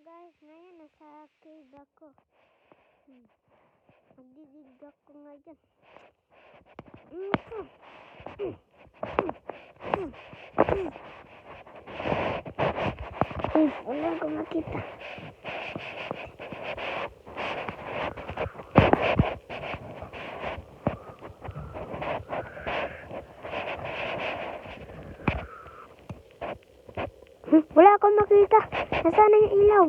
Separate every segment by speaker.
Speaker 1: guys, ngayon nasa cave ako. Magdidig ako ngayon. Wala ko makita. Wala akong makita. Nasaan na yung ilaw?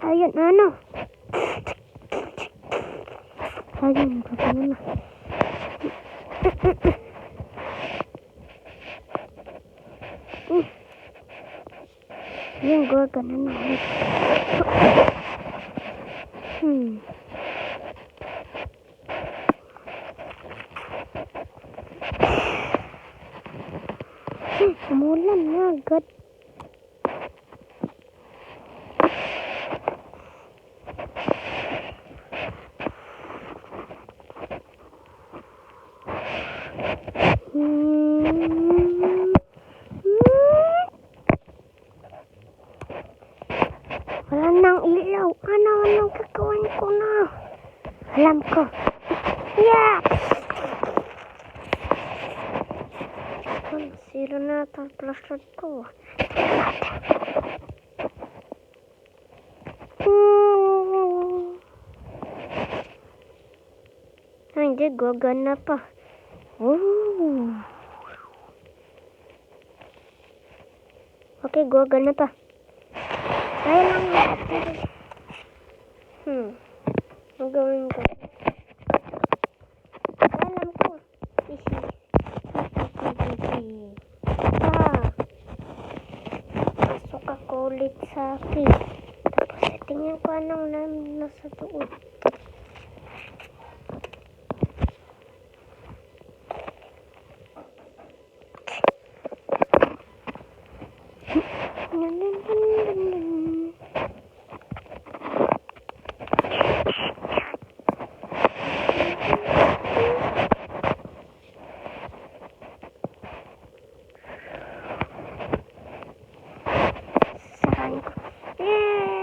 Speaker 1: Ayun, ano? Ayun, gagano na. Ayun, gagano na. Umulan na agad. Wala nang ilaw. Anong gagawin ko na? Alam ko. Yeah! Sira na ito ang flashlight ko. Hindi, gagana pa. Okay, gagana pa. Kaya lang natin. Ang gawin ko. Alam ko. Pasok ako ulit sa akin. Tapos tingnan ko anong nasa doon.